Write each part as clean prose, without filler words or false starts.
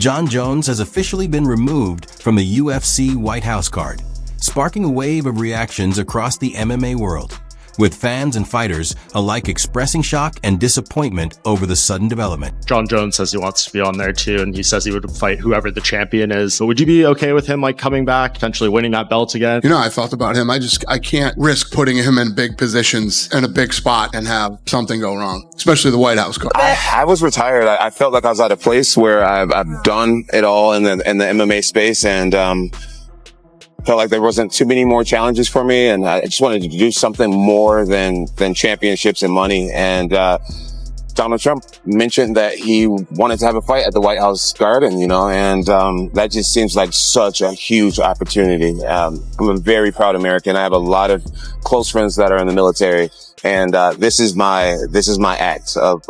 Jon Jones has officially been removed from the UFC White House Card, sparking a wave of reactions across the MMA world, with fans and fighters alike expressing shock and disappointment over the sudden development. Jon Jones says he wants to be on there too, and he says he would fight whoever the champion is. So would you be okay with him coming back, potentially winning that belt again? You know, I felt about him. I can't risk putting him in big positions in a big spot and have something go wrong, especially the White House card. I was retired. I felt like I was at a place where I've done it all in the MMA space, and felt like there wasn't too many more challenges for me, and I just wanted to do something more than championships and money. And Donald Trump mentioned that he wanted to have a fight at the White House Garden, that just seems like such a huge opportunity. I'm a very proud American. I have a lot of close friends that are in the military, and this is my act of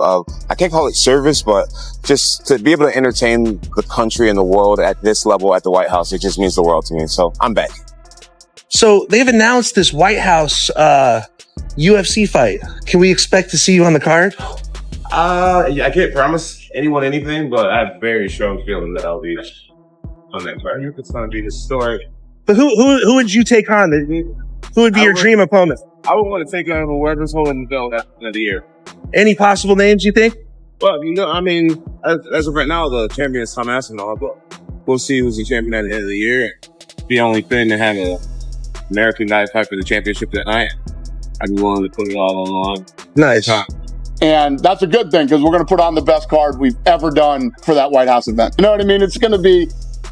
I can't call it service, but just to be able to entertain the country and the world at this level at the White House, it just means the world to me. So I'm back. So they've announced this White House UFC fight. Can we expect to see you on the card? I can't promise anyone anything, but I have a very strong feeling that I'll be on that card. It's going to be historic. But who would you take on? Who would be your dream opponent? I would want to take on whoever's holding the belt at the end of the year. Any possible names you think? Well, as of right now, the champion is Tom Aspinall, but we'll see who's the champion at the end of the year. The only thing to have an American guy fight for the championship that night, I'd be willing to put it all on the line. Nice. And that's a good thing, because we're going to put on the best card we've ever done for that White House event. You know what I mean? It's going to be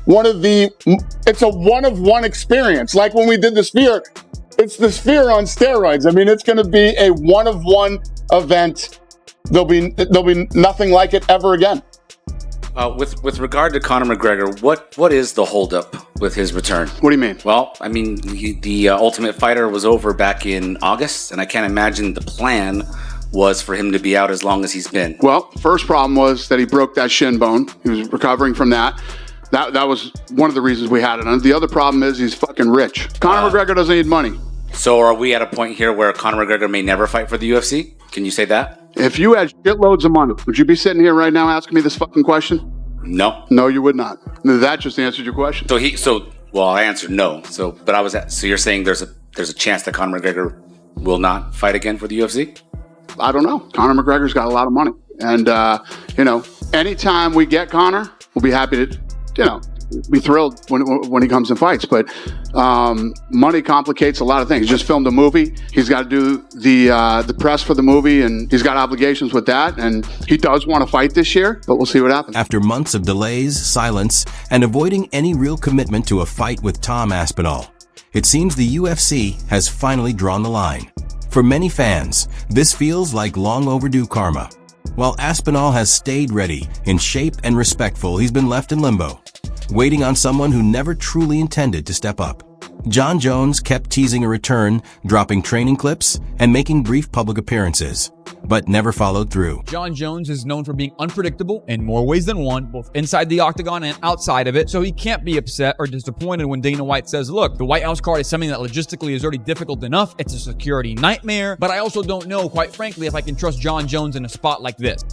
it's a one-of-one experience. Like when we did the Sphere, it's the Sphere on steroids. I mean, it's going to be a one-of-one event. There'll be nothing like it ever again. With regard to Conor McGregor, what is the holdup with his return? What do you mean? Well, I mean, the Ultimate Fighter was over back in August, and I can't imagine the plan was for him to be out as long as he's been. Well, first problem was that he broke that shin bone. He was recovering from that. That was one of the reasons we had it. And the other problem is he's fucking rich. Conor McGregor doesn't need money. So are we at a point here where Conor McGregor may never fight for the UFC? Can you say that? If you had shitloads of money, would you be sitting here right now asking me this fucking question? No. No, you would not. That just answered your question. I answered no. So you're saying there's a chance that Conor McGregor will not fight again for the UFC? I don't know. Conor McGregor's got a lot of money. And, anytime we get Conor, we'll be happy to, be thrilled when he comes and fights. But money complicates a lot of things. He just filmed a movie. He's got to do the press for the movie, and he's got obligations with that. And he does want to fight this year, but we'll see what happens. After months of delays, silence, and avoiding any real commitment to a fight with Tom Aspinall, it seems the UFC has finally drawn the line. For many fans, this feels like long overdue karma. While Aspinall has stayed ready, in shape and respectful, he's been left in limbo, waiting on someone who never truly intended to step up. Jon Jones kept teasing a return, dropping training clips, and making brief public appearances, but never followed through. Jon Jones is known for being unpredictable in more ways than one, both inside the octagon and outside of it, so he can't be upset or disappointed when Dana White says, look, the White House card is something that logistically is already difficult enough. It's a security nightmare, but I also don't know, quite frankly, if I can trust Jon Jones in a spot like this.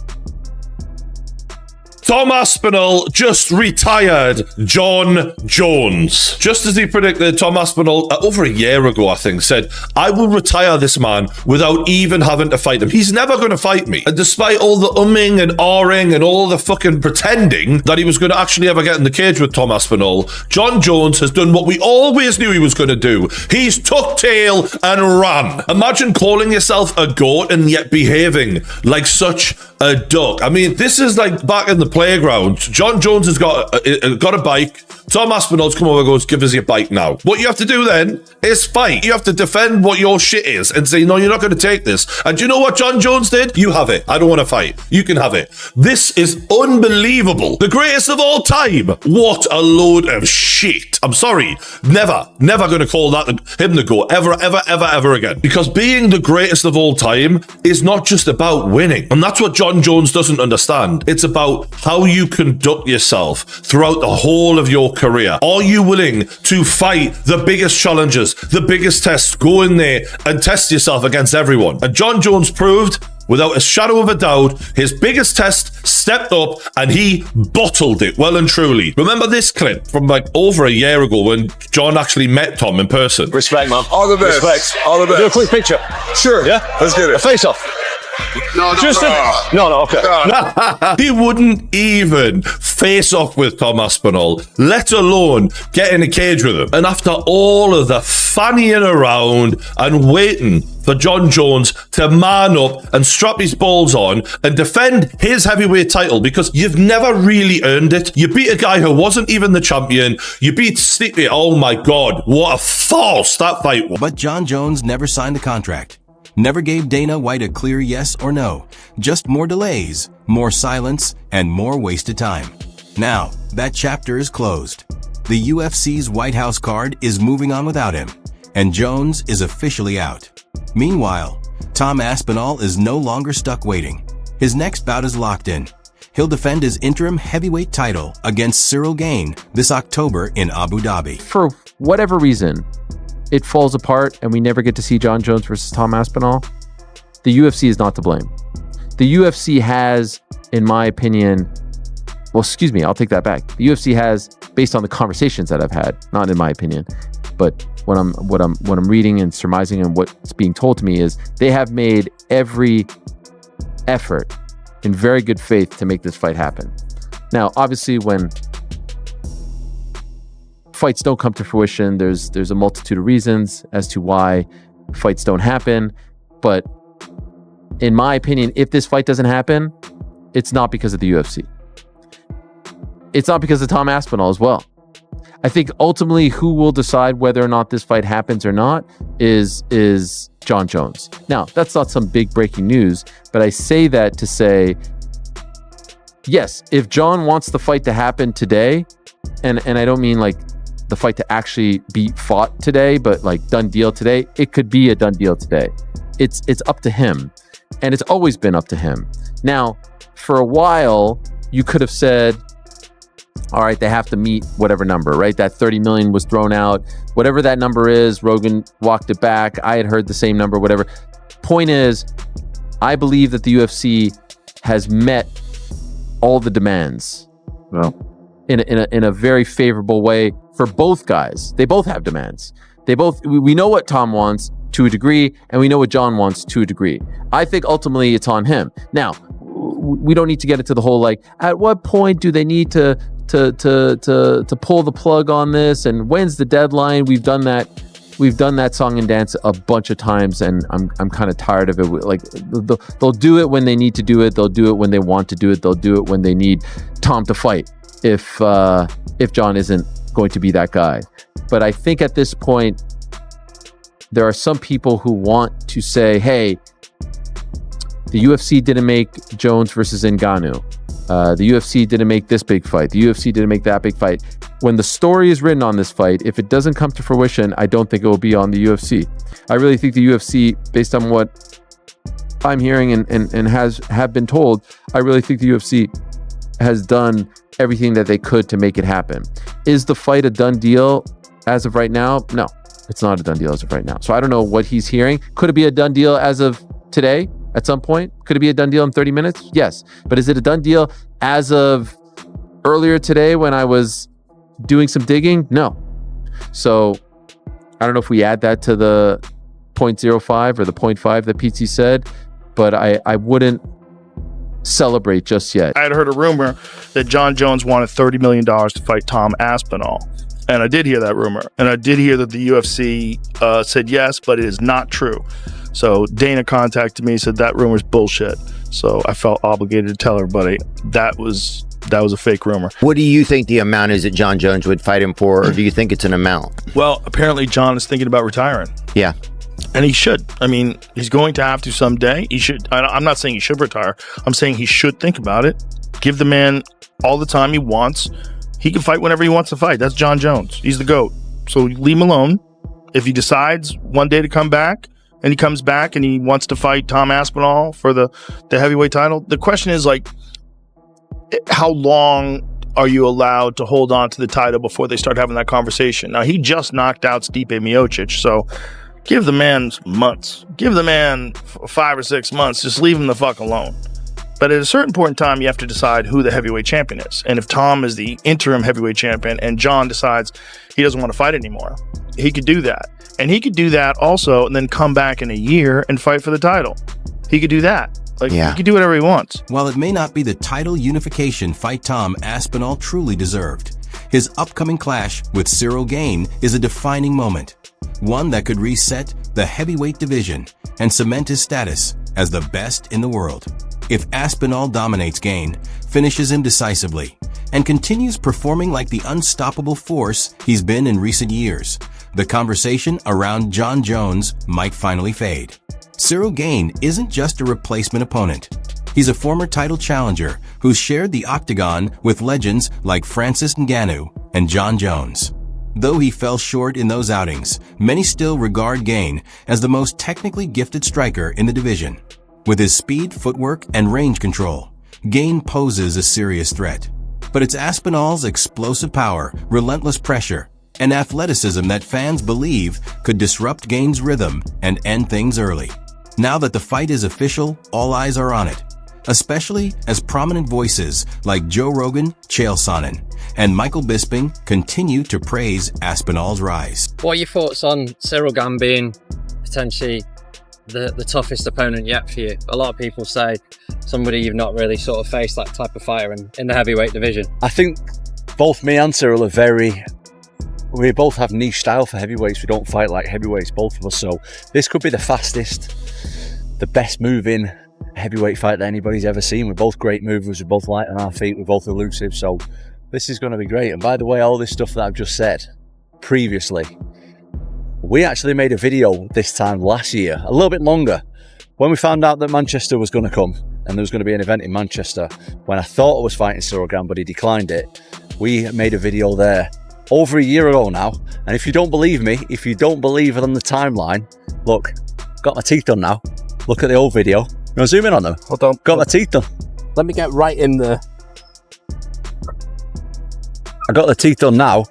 Tom Aspinall just retired Jon Jones. Just as he predicted, Tom Aspinall, over a year ago, I think, said, I will retire this man without even having to fight him. He's never going to fight me. And despite all the umming and ahhing and all the fucking pretending that he was going to actually ever get in the cage with Tom Aspinall, Jon Jones has done what we always knew he was going to do. He's tucked tail and ran. Imagine calling yourself a goat and yet behaving like such a duck. I mean, this is like back in the playground. Jon Jones has got a bike. Tom Aspinall's come over and goes, give us your bike now. What you have to do then is fight. You have to defend what your shit is and say, no, you're not going to take this. And do you know what Jon Jones did? You have it. I don't want to fight. You can have it. This is unbelievable. The greatest of all time. What a load of shit. I'm sorry. Never going to call that him the GOAT. Ever again. Because being the greatest of all time is not just about winning. And that's what Jon Jones doesn't understand. It's about how you conduct yourself throughout the whole of your career. Are you willing to fight the biggest challenges, the biggest tests, go in there and test yourself against everyone? And Jon Jones proved Without a shadow of a doubt, his biggest test stepped up and he bottled it well and truly. Remember this clip from like over a year ago when Jon actually met Tom in person? Respect, man. All the best. Respect. All the best. Do a quick picture. Sure. Yeah? Let's get it. A face-off. No, okay. He wouldn't even face off with Tom Aspinall, let alone get in a cage with him. And after all of the fannying around and waiting for Jon Jones to man up and strap his balls on and defend his heavyweight title, because you've never really earned it. You beat a guy who wasn't even the champion. You beat Stipe. Oh my God, what a farce that fight was. But Jon Jones never signed a contract. Never gave Dana White a clear yes or no. Just more delays, more silence, and more wasted time. Now, that chapter is closed. The UFC's White House Card is moving on without him, and Jones is officially out. Meanwhile, Tom Aspinall is no longer stuck waiting. His next bout is locked in. He'll defend his interim heavyweight title against Cyril Gane this October in Abu Dhabi. For whatever reason, it falls apart and we never get to see Jon Jones versus Tom Aspinall, the UFC is not to blame. The UFC has, in my opinion, well, excuse me, I'll take that back. The UFC has, based on the conversations that I've had, not in my opinion, but what I'm reading and surmising and what's being told to me is they have made every effort in very good faith to make this fight happen. Now, obviously, when fights don't come to fruition, there's a multitude of reasons as to why fights don't happen. But in my opinion, if this fight doesn't happen, it's not because of the UFC. It's not because of Tom Aspinall as well. I think ultimately who will decide whether or not this fight happens or not is Jon Jones. Now, that's not some big breaking news, but I say that to say, yes, if Jon wants the fight to happen today, and I don't mean like the fight to actually be fought today, but like done deal today, it could be a done deal today. It's up to him, and it's always been up to him. Now, for a while, you could have said, all right, they have to meet whatever number, right? That 30 million was thrown out. Whatever that number is, Rogan walked it back. I had heard the same number, whatever. Point is, I believe that the UFC has met all the demands in a very favorable way for both guys. They both have demands. We know what Tom wants to a degree, and we know what Jon wants to a degree. I think ultimately it's on him. Now, we don't need to get into the whole, like, at what point do they need to pull the plug on this, and when's the deadline? We've done that song and dance a bunch of times, and I'm kind of tired of it. Like, they'll do it when they need to do it. They'll do it when they want to do it. They'll do it when they need Tom to fight. If Jon isn't going to be that guy. But I think at this point, there are some people who want to say, hey, the UFC didn't make Jones versus Ngannou. The UFC didn't make this big fight. The UFC didn't make that big fight. When the story is written on this fight, if it doesn't come to fruition, I don't think it will be on the UFC. I really think the UFC, based on what I'm hearing and have been told, I really think the UFC has done everything that they could to make it happen. Is the fight a done deal as of right now? No, it's not a done deal as of right now. So I don't know what he's hearing. Could it be a done deal as of today at some point? Could it be a done deal in 30 minutes? Yes. But is it a done deal as of earlier today when I was doing some digging? No. So I don't know if we add that to the 0.05 or the 0.5 that Pizzi said, but I wouldn't celebrate just yet. I had heard a rumor that Jon Jones wanted $30 million to fight Tom Aspinall. And I did hear that rumor. And I did hear that the UFC said yes, but it is not true. So Dana contacted me, said that rumor's bullshit. So I felt obligated to tell everybody that was a fake rumor. What do you think the amount is that Jon Jones would fight him for, or do you think it's an amount? Well, apparently Jon is thinking about retiring. Yeah. And he should. I mean, he's going to have to someday. He should. I'm not saying he should retire. I'm saying he should think about it. Give the man all the time he wants. He can fight whenever he wants to fight. That's Jon Jones. He's the GOAT. So leave him alone. If he decides one day to come back, and he comes back and he wants to fight Tom Aspinall for the heavyweight title, the question is, like, how long are you allowed to hold on to the title before they start having that conversation? Now, he just knocked out Stipe Miocic, so Give the man months. Give the man 5 or 6 months. Just leave him the fuck alone. But at a certain point in time, you have to decide who the heavyweight champion is. And if Tom is the interim heavyweight champion and Jon decides he doesn't want to fight anymore, he could do that. And he could do that also and then come back in a year and fight for the title. He could do that. He can do whatever he wants. While it may not be the title unification fight Tom Aspinall truly deserved, his upcoming clash with Cyril Gane is a defining moment, one that could reset the heavyweight division and cement his status as the best in the world. If Aspinall dominates Gane, finishes him decisively, and continues performing like the unstoppable force he's been in recent years, the conversation around Jon Jones might finally fade. Cyril Gane isn't just a replacement opponent. He's a former title challenger who's shared the octagon with legends like Francis Ngannou and Jon Jones. Though he fell short in those outings, many still regard Gane as the most technically gifted striker in the division. With his speed, footwork, and range control, Gane poses a serious threat. But it's Aspinall's explosive power, relentless pressure, and athleticism that fans believe could disrupt Gane's rhythm and end things early. Now that the fight is official, all eyes are on it, especially as prominent voices like Joe Rogan, Chael Sonnen, and Michael Bisping continue to praise Aspinall's rise. What are your thoughts on Cyril Gane being potentially the toughest opponent yet for you? A lot of people say somebody you've not really sort of faced that type of fighter in the heavyweight division. I think both me and Cyril are we both have niche style for heavyweights. We don't fight like heavyweights, both of us. So this could be the fastest, the best moving heavyweight fight that anybody's ever seen. We're both great movers. We're both light on our feet. We're both elusive. So this is going to be great. And by the way, all this stuff that I've just said previously, we actually made a video this time last year, a little bit longer, when we found out that Manchester was going to come and there was going to be an event in Manchester. When I thought I was fighting Cyril Gane, but he declined it, we made a video there over a year ago now. And if you don't believe me, if you don't believe it on the timeline, look, got my teeth done now. Look at the old video. You want to zoom in on them? Hold on. Got my teeth done. Let me get right in there. I got the teeth done now.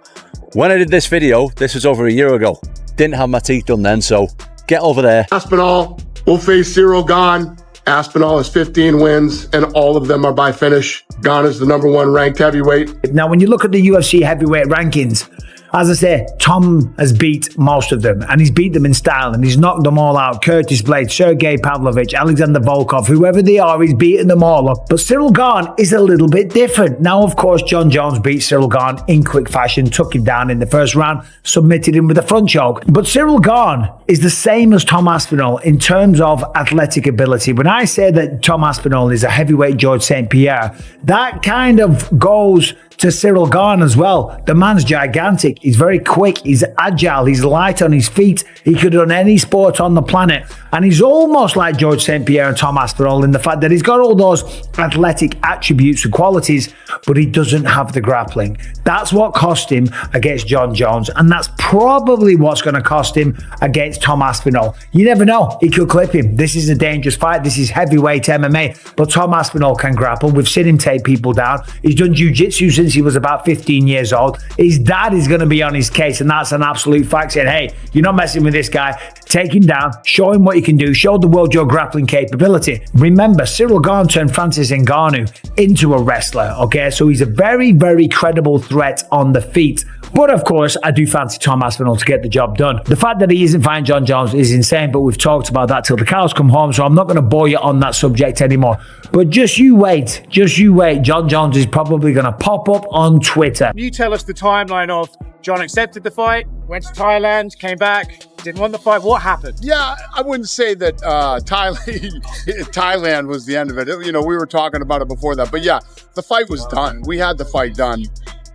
When I did this video, this was over a year ago. Didn't have my teeth done then, so get over there. Aspinall will face Cyril Gane. Aspinall has 15 wins, and all of them are by finish. Gane is the #1 ranked heavyweight. Now, when you look at the UFC heavyweight rankings, as I say, Tom has beat most of them, and he's beat them in style, and he's knocked them all out. Curtis Blade, Sergey Pavlovich, Alexander Volkov, whoever they are, he's beaten them all up. But Cyril Gane is a little bit different. Now, of course, Jon Jones beat Cyril Gane in quick fashion, took him down in the first round, submitted him with a front choke. But Cyril Gane is the same as Tom Aspinall in terms of athletic ability. When I say that Tom Aspinall is a heavyweight George St. Pierre, that kind of goes to Cyril Gane as well. The man's gigantic. He's very quick. He's agile. He's light on his feet. He could run any sport on the planet. And he's almost like George St. Pierre and Tom Aspinall in the fact that he's got all those athletic attributes and qualities, but he doesn't have the grappling. That's what cost him against Jon Jones. And that's probably what's going to cost him against Tom Aspinall. You never know. He could clip him. This is a dangerous fight. This is heavyweight MMA. But Tom Aspinall can grapple. We've seen him take people down. He's done jiu-jitsu since he was about 15 years old. His dad is going to be on his case, and that's an absolute fact, saying, hey, you're not messing with this guy. Take him down, show him what you can do, show the world your grappling capability. Remember, Cyril Gane turned Francis Ngannou into a wrestler, okay? So he's a very, very credible threat on the feet. But of course, I do fancy Tom Aspinall to get the job done. The fact that he isn't fighting Jon Jones is insane, but we've talked about that till the cows come home, so I'm not going to bore you on that subject anymore. But just you wait. Jon Jones is probably going to pop up on Twitter. Can you tell us the timeline of Jon accepted the fight, went to Thailand, came back, didn't want the fight? What happened? Yeah, I wouldn't say that Thailand was the end of it. You know, we were talking about it before that. But yeah, the fight was done. We had the fight done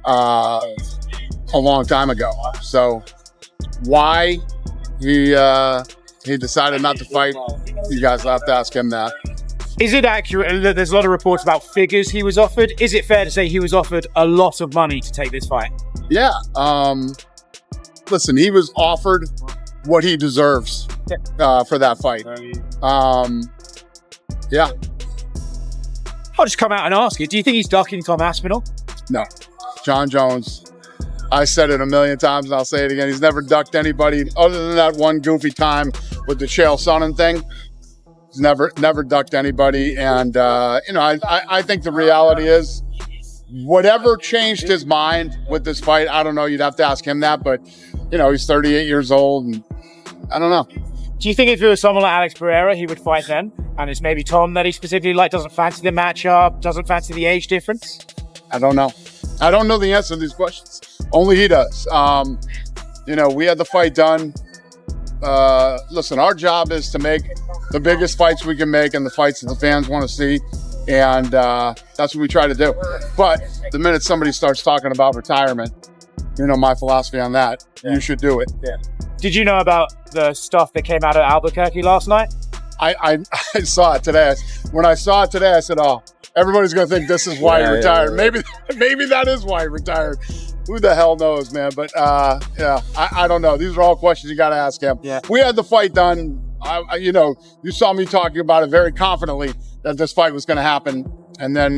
a long time ago. So why he decided not to fight, you guys will have to ask him that. Is it accurate that there's a lot of reports about figures he was offered? Is it fair to say he was offered a lot of money to take this fight? Yeah. Listen, he was offered what he deserves for that fight. Yeah. I'll just come out and ask you. Do you think he's ducking Tom Aspinall? No. Jon Jones I said it a million times and I'll say it again. He's never ducked anybody other than that one goofy time with the Chael Sonnen thing. He's never ducked anybody. And, I think the reality is whatever changed his mind with this fight, I don't know. You'd have to ask him that. But, he's 38 years old and I don't know. Do you think if it was someone like Alex Pereira, he would fight then? And it's maybe Tom that he specifically doesn't fancy the matchup, doesn't fancy the age difference? I don't know. I don't know the answer to these questions. Only he does. We had the fight done. Listen, our job is to make the biggest fights we can make and the fights that the fans want to see. And that's what we try to do. But the minute somebody starts talking about retirement, my philosophy on that, you should do it. Yeah. Did you know about the stuff that came out of Albuquerque last night? I saw it today. When I saw it today, I said, oh, everybody's going to think this is why he retired. Maybe that is why he retired. Who the hell knows, man? But, I don't know. These are all questions you got to ask him. Yeah. We had the fight done. You saw me talking about it very confidently that this fight was going to happen. And then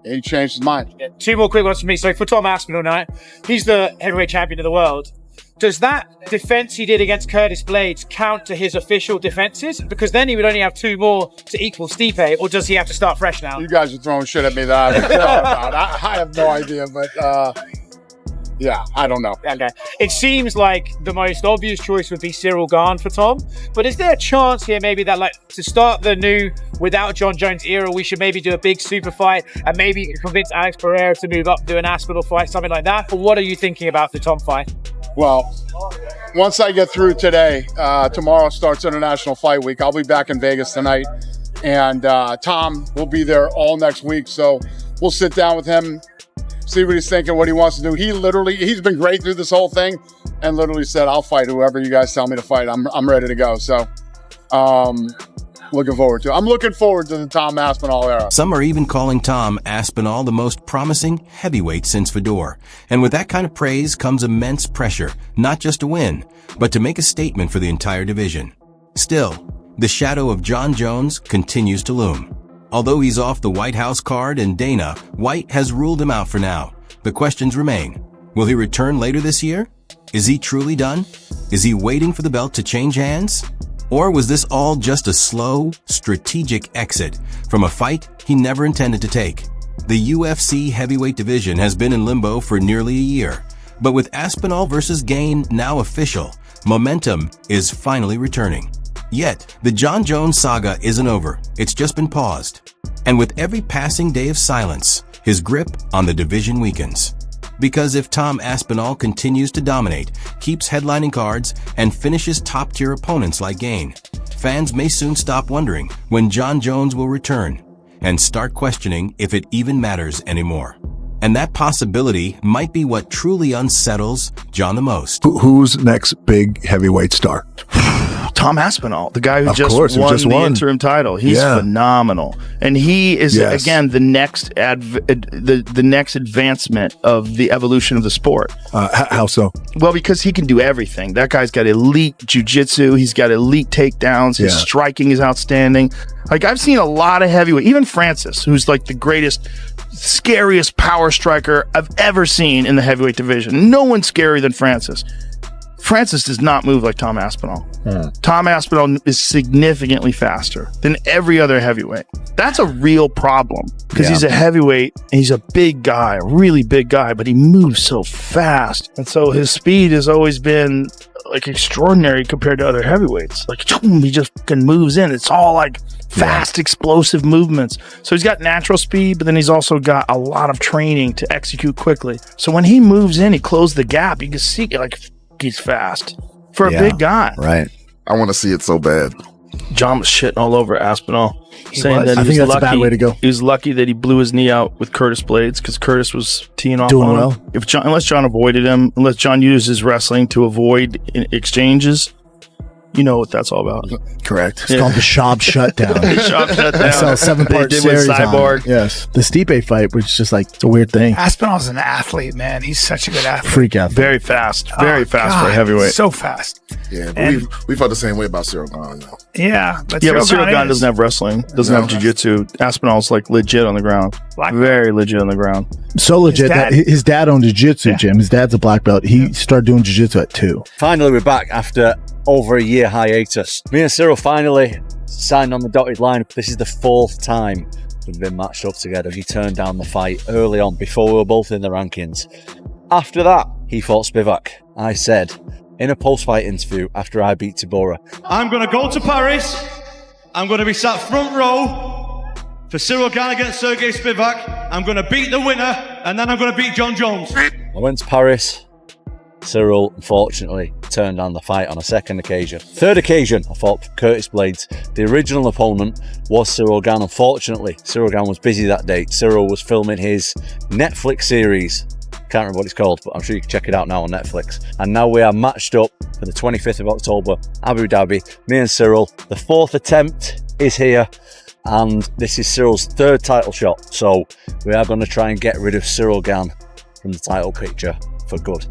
he changed his mind. Yeah. Two more quick ones for me. So for Tom Aspinall now, he's the heavyweight champion of the world. Does that defense he did against Curtis Blades count to his official defenses? Because then he would only have 2 more to equal Stipe, or does he have to start fresh now? You guys are throwing shit at me that I haven't thought about. I have no idea, but I don't know. Okay. It seems like the most obvious choice would be Cyril Gane for Tom, but is there a chance here maybe that to start the new without Jon Jones era, we should maybe do a big super fight and maybe convince Alex Pereira to move up, do an Aspinall fight, something like that? Or what are you thinking about the Tom fight? Well, once I get through today, tomorrow starts International Fight Week. I'll be back in Vegas tonight, and Tom will be there all next week. So we'll sit down with him, see what he's thinking, what he wants to do. He's been great through this whole thing, and literally said, "I'll fight whoever you guys tell me to fight. I'm ready to go." So, looking forward to it. I'm looking forward to the Tom Aspinall era. Some are even calling Tom Aspinall the most promising heavyweight since Fedor. And with that kind of praise comes immense pressure, not just to win, but to make a statement for the entire division. Still, the shadow of Jon Jones continues to loom. Although he's off the White House card and Dana, White has ruled him out for now. The questions remain. Will he return later this year? Is he truly done? Is he waiting for the belt to change hands? Or was this all just a slow, strategic exit from a fight he never intended to take? The UFC heavyweight division has been in limbo for nearly a year, but with Aspinall versus Gane now official, momentum is finally returning. Yet, the Jon Jones saga isn't over, it's just been paused. And with every passing day of silence, his grip on the division weakens. Because if Tom Aspinall continues to dominate, keeps headlining cards, and finishes top-tier opponents like Gane, fans may soon stop wondering when Jon Jones will return and start questioning if it even matters anymore. And that possibility might be what truly unsettles Jon the most. Who's next big heavyweight star? Tom Aspinall, the guy who just won the interim title. He's phenomenal, and he is again the next the next advancement of the evolution of the sport. How so? Well, because he can do everything. That guy's got elite jiu-jitsu. He's got elite takedowns. His striking is outstanding. Like, I've seen a lot of heavyweight, even Francis, who's like the greatest, scariest power striker I've ever seen in the heavyweight division. No one's scarier than Francis. Francis does not move like Tom Aspinall. Tom Aspinall is significantly faster than every other heavyweight. That's a real problem because he's a heavyweight and he's a big guy, a really big guy, but he moves so fast. And so his speed has always been like extraordinary compared to other heavyweights. Like, he just fucking moves in. It's all like fast, explosive movements. So he's got natural speed, but then he's also got a lot of training to execute quickly. So when he moves in, he closes the gap. You can see like he's fast for a big guy. Right. I want to see it so bad. John was shitting all over Aspinall, saying that I think that's a bad way to go. He was lucky that he blew his knee out with Curtis Blades because Curtis was teeing off Doing on well. him. Unless John avoided him, unless John used his wrestling to avoid exchanges, You know what that's all about. Correct. It's called the Shop Shutdown. The Shop Shutdown. I saw a 7-part They did with series on Cyborg. it. Yes. The Stipe fight, which is just like, it's a weird thing. Aspinall's an athlete, man. He's such a good athlete. Freak athlete. Very fast. Very fast for a God, heavyweight. So fast. Yeah, but And- we felt the same way about Cyril Gahn, though. Yeah, but Cyril Gahn Gahn is- doesn't have wrestling. Doesn't have jiu-jitsu. Aspinall's like legit on the ground. Very legit on the ground. So legit that dad- his dad owned a jiu-jitsu gym. His dad's a black belt. He started doing jiu-jitsu at 2. Finally, we're back after over a year hiatus. Me and Cyril finally signed on the dotted line. This is the 4th time we've been matched up together. He turned down the fight early on before we were both in the rankings. After that, he fought Spivak. I said in a post-fight interview after I beat Tibora, I'm going to go to Paris. I'm going to be sat front row for Cyril Gahn against Sergey Spivak. I'm going to beat the winner, and then I'm going to beat Jon Jones. I went to Paris. Cyril, unfortunately, turned down the fight on a second occasion. Third occasion, I fought Curtis Blades. The original opponent was Cyril Gahn. Unfortunately, Cyril Gahn was busy that day. Cyril was filming his Netflix series. Can't remember what it's called, but I'm sure you can check it out now on Netflix. And now we are matched up for the 25th of October, Abu Dhabi. Me and Cyril. The 4th attempt is here. And this is Cyril's 3rd title shot. So we are going to try and get rid of Cyril Gahn from the title picture for good.